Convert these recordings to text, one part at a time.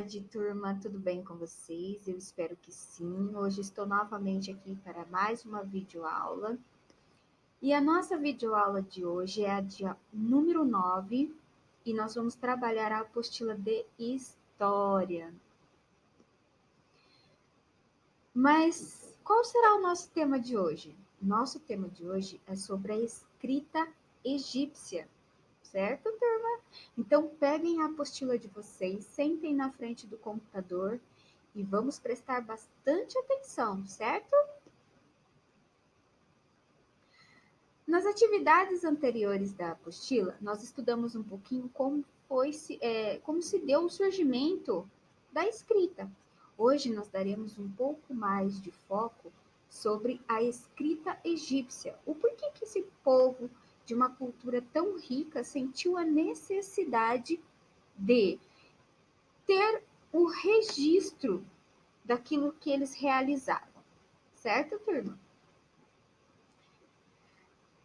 Tarde, turma, tudo bem com vocês? Eu espero que sim. Hoje estou novamente aqui para mais uma videoaula. E a nossa videoaula de hoje é a dia número 9 e nós vamos trabalhar a apostila de História. Mas qual será o nosso tema de hoje? Nosso tema de hoje é sobre a escrita egípcia, certo, turma? Então, peguem a apostila de vocês, sentem na frente do computador e vamos prestar bastante atenção, certo? Nas atividades anteriores da apostila, nós estudamos um pouquinho como se deu o surgimento da escrita. Hoje nós daremos um pouco mais de foco sobre a escrita egípcia. O porquê que esse povo de uma cultura tão rica sentiu a necessidade de ter o registro daquilo que eles realizaram, certo, turma?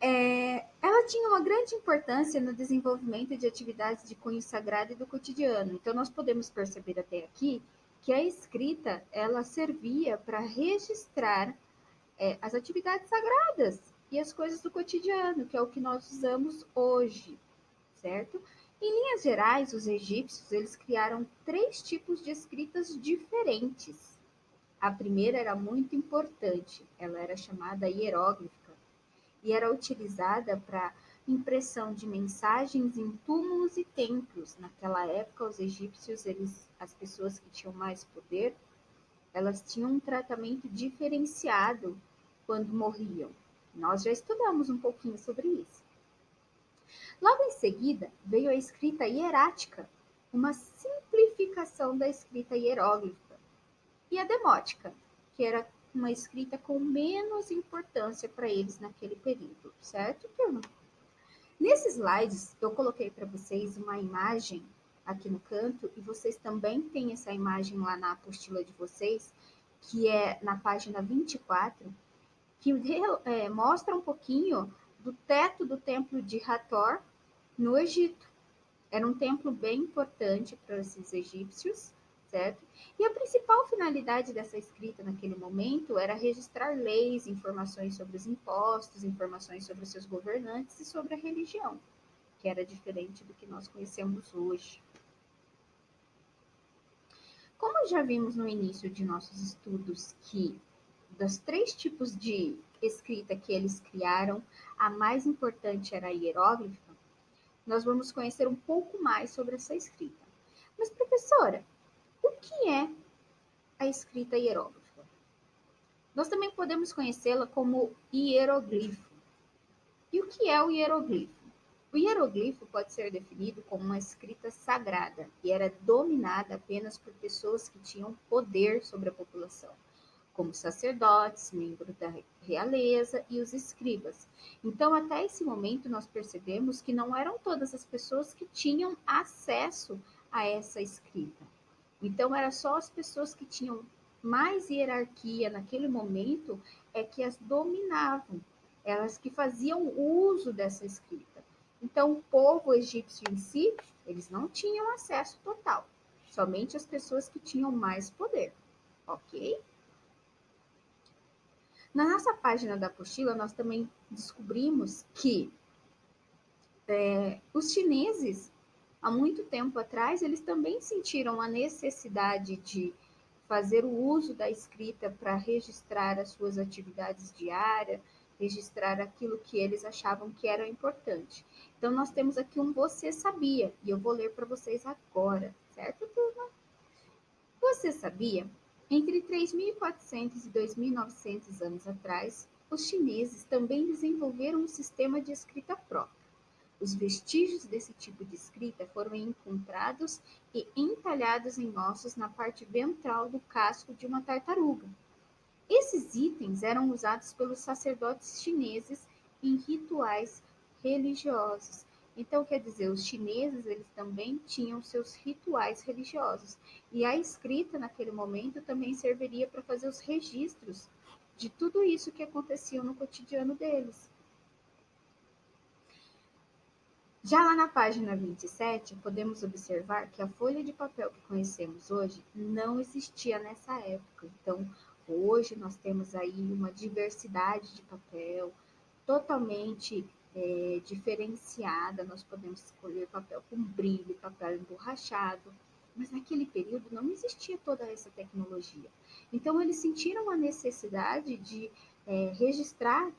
Ela tinha uma grande importância no desenvolvimento de atividades de cunho sagrado e do cotidiano. Então, nós podemos perceber até aqui que a escrita ela servia para registrar as atividades sagradas e as coisas do cotidiano, que é o que nós usamos hoje, certo? Em linhas gerais, os egípcios eles criaram três tipos de escritas diferentes. A primeira era muito importante, ela era chamada hieróglifa e era utilizada para impressão de mensagens em túmulos e templos. Naquela época, os egípcios, as pessoas que tinham mais poder, elas tinham um tratamento diferenciado quando morriam. Nós já estudamos um pouquinho sobre isso. Logo em seguida, veio a escrita hierática, uma simplificação da escrita hieróglifa, e a demótica, que era uma escrita com menos importância para eles naquele período, certo, turma? Nesses slides, eu coloquei para vocês uma imagem aqui no canto, e vocês também têm essa imagem lá na apostila de vocês, que é na página 24, que mostra um pouquinho do teto do templo de Hathor, no Egito. Era um templo bem importante para esses egípcios, certo? E a principal finalidade dessa escrita naquele momento era registrar leis, informações sobre os impostos, informações sobre os seus governantes e sobre a religião, que era diferente do que nós conhecemos hoje. Como já vimos no início de nossos estudos que dos três tipos de escrita que eles criaram, a mais importante era a hieróglifa, nós vamos conhecer um pouco mais sobre essa escrita. Mas, professora, o que é a escrita hieróglifa? Nós também podemos conhecê-la como hieroglifo. E o que é o hieroglifo? O hieroglifo pode ser definido como uma escrita sagrada e era dominada apenas por pessoas que tinham poder sobre a população, como sacerdotes, membros da realeza e os escribas. Então, até esse momento, nós percebemos que não eram todas as pessoas que tinham acesso a essa escrita. Então, era só as pessoas que tinham mais hierarquia naquele momento é que as dominavam, elas que faziam uso dessa escrita. Então, o povo egípcio em si, eles não tinham acesso total, somente as pessoas que tinham mais poder, ok? Na nossa página da apostila, nós também descobrimos que os chineses, há muito tempo atrás, eles também sentiram a necessidade de fazer o uso da escrita para registrar as suas atividades diárias, registrar aquilo que eles achavam que era importante. Então, nós temos aqui um Você Sabia, e eu vou ler para vocês agora, certo, turma? Você sabia? Entre 3.400 e 2.900 anos atrás, os chineses também desenvolveram um sistema de escrita próprio. Os vestígios desse tipo de escrita foram encontrados e entalhados em ossos na parte ventral do casco de uma tartaruga. Esses itens eram usados pelos sacerdotes chineses em rituais religiosos. Então, quer dizer, os chineses eles também tinham seus rituais religiosos. E a escrita naquele momento também serviria para fazer os registros de tudo isso que acontecia no cotidiano deles. Já lá na página 27, podemos observar que a folha de papel que conhecemos hoje não existia nessa época. Então, hoje nós temos aí uma diversidade de papel totalmente diferenciada. Nós podemos escolher papel com brilho, papel emborrachado, mas naquele período não existia toda essa tecnologia. Então, eles sentiram a necessidade de registrar,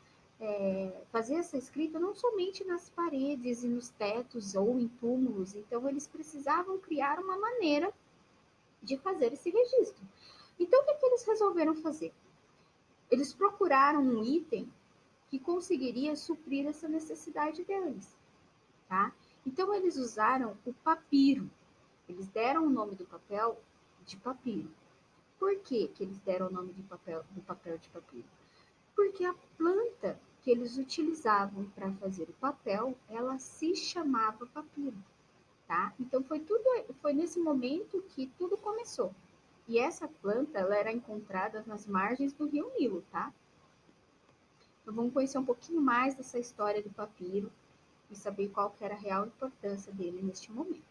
fazer essa escrita não somente nas paredes e nos tetos ou em túmulos, então eles precisavam criar uma maneira de fazer esse registro. Então, o que eles resolveram fazer? Eles procuraram um item que conseguiria suprir essa necessidade deles, tá? Então, eles usaram o papiro. Eles deram o nome do papel de papiro. Por que que eles deram o nome do papel de papiro? Porque a planta que eles utilizavam para fazer o papel, ela se chamava papiro, tá? Então foi nesse momento que tudo começou. E essa planta, ela era encontrada nas margens do Rio Nilo, tá? Então vamos conhecer um pouquinho mais dessa história do papiro e saber qual que era a real importância dele neste momento.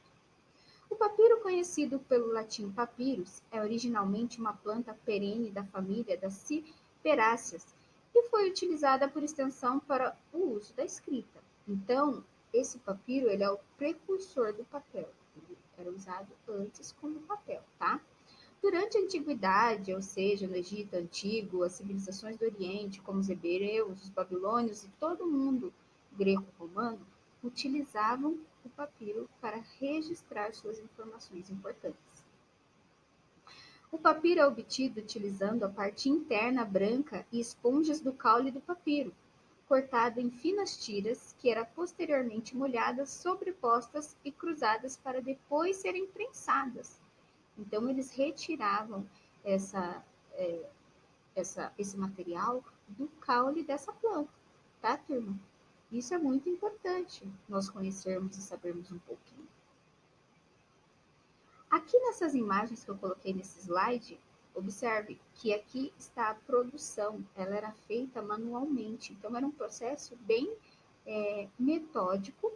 O papiro, conhecido pelo latim papyrus, é originalmente uma planta perene da família das ciperáceas e foi utilizada por extensão para o uso da escrita. Então, esse papiro ele é o precursor do papel. Ele era usado antes como papel, tá? Durante a antiguidade, ou seja, no Egito antigo, as civilizações do Oriente, como os hebreus, os babilônios e todo mundo greco-romano, utilizavam o papiro para registrar suas informações importantes. O papiro é obtido utilizando a parte interna branca e esponjas do caule do papiro, cortado em finas tiras, que eram posteriormente molhadas, sobrepostas e cruzadas para depois serem prensadas. Então, eles retiravam essa, esse material do caule dessa planta, tá, turma? Isso é muito importante, nós conhecermos e sabermos um pouquinho. Aqui nessas imagens que eu coloquei nesse slide, observe que aqui está a produção, ela era feita manualmente, então era um processo bem metódico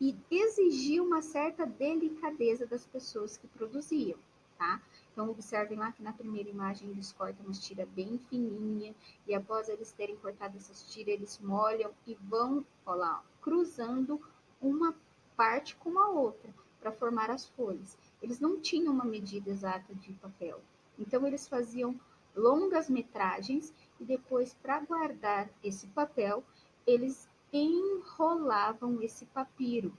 e exigia uma certa delicadeza das pessoas que produziam, tá? Então, observem lá que na primeira imagem eles cortam umas tiras bem fininha e após eles terem cortado essas tiras, eles molham e vão, ó lá, cruzando uma parte com a outra para formar as folhas. Eles não tinham uma medida exata de papel, então eles faziam longas metragens e depois, para guardar esse papel, eles enrolavam esse papiro.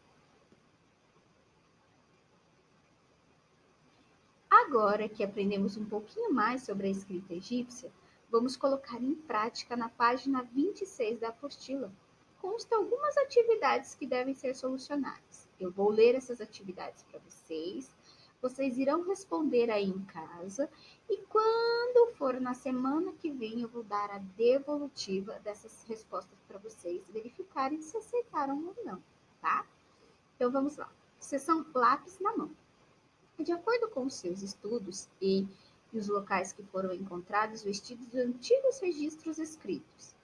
Agora que aprendemos um pouquinho mais sobre a escrita egípcia, vamos colocar em prática na página 26 da apostila. Consta algumas atividades que devem ser solucionadas. Eu vou ler essas atividades para vocês. Vocês irão responder aí em casa e quando for na semana que vem eu vou dar a devolutiva dessas respostas para vocês verificarem se aceitaram ou não, tá? Então vamos lá. Seção lápis na mão. De acordo com os seus estudos e os locais que foram encontrados vestidos de antigos registros escritos.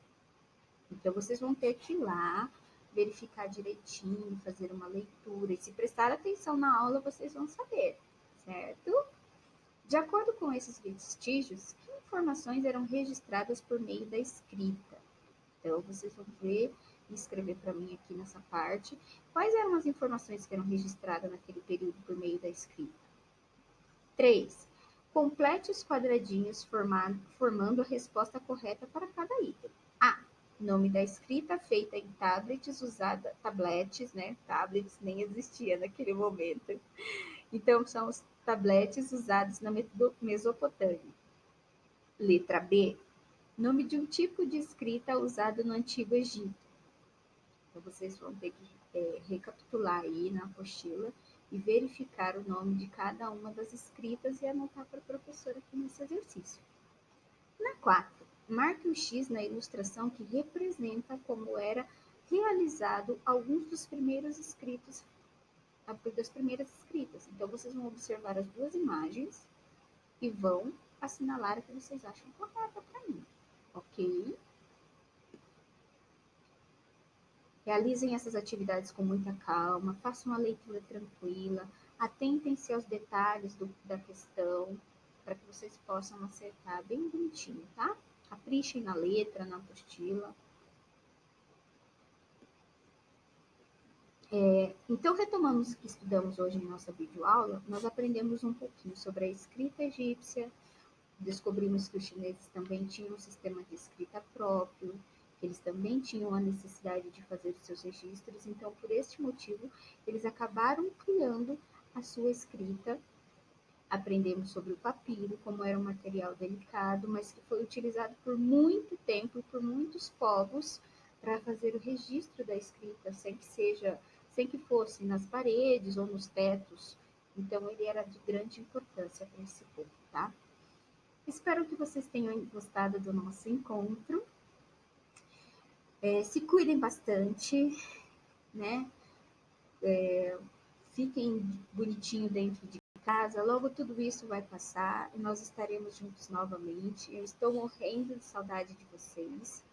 Então, vocês vão ter que ir lá, verificar direitinho, fazer uma leitura. E se prestar atenção na aula, vocês vão saber, certo? De acordo com esses vestígios, que informações eram registradas por meio da escrita? Então, vocês vão ver e escrever para mim aqui nessa parte quais eram as informações que eram registradas naquele período por meio da escrita. 3. Complete os quadradinhos formando a resposta correta para cada item. A. Nome da escrita feita em tablets tabletes, né? Tablets nem existia naquele momento. Então, são os tabletes usados na Mesopotâmia. Letra B. Nome de um tipo de escrita usado no Antigo Egito. Então, vocês vão ter que recapitular aí na apostila e verificar o nome de cada uma das escritas e anotar para a professora aqui nesse exercício. Na 4, marque um X na ilustração que representa como era realizado alguns dos primeiros escritos, das primeiras escritas. Então, vocês vão observar as duas imagens e vão assinalar o que vocês acham correto para mim, ok? Realizem essas atividades com muita calma, façam uma leitura tranquila, atentem-se aos detalhes da questão, para que vocês possam acertar bem bonitinho, tá? Caprichem na letra, na apostila. Então, retomamos o que estudamos hoje em nossa videoaula, nós aprendemos um pouquinho sobre a escrita egípcia, descobrimos que os chineses também tinham um sistema de escrita próprio, que eles também tinham a necessidade de fazer os seus registros, então, por este motivo, eles acabaram criando a sua escrita. Aprendemos sobre o papiro, como era um material delicado, mas que foi utilizado por muito tempo e por muitos povos para fazer o registro da escrita, sem que fosse nas paredes ou nos tetos. Então, ele era de grande importância para esse povo, tá? Espero que vocês tenham gostado do nosso encontro. Se cuidem bastante, né? Fiquem bonitinho dentro de casa. Logo tudo isso vai passar e nós estaremos juntos novamente. Eu estou morrendo de saudade de vocês.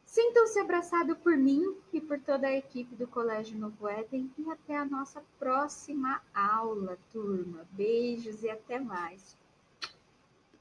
Sintam-se abraçados por mim e por toda a equipe do Colégio Novo Éden e até a nossa próxima aula, turma. Beijos e até mais.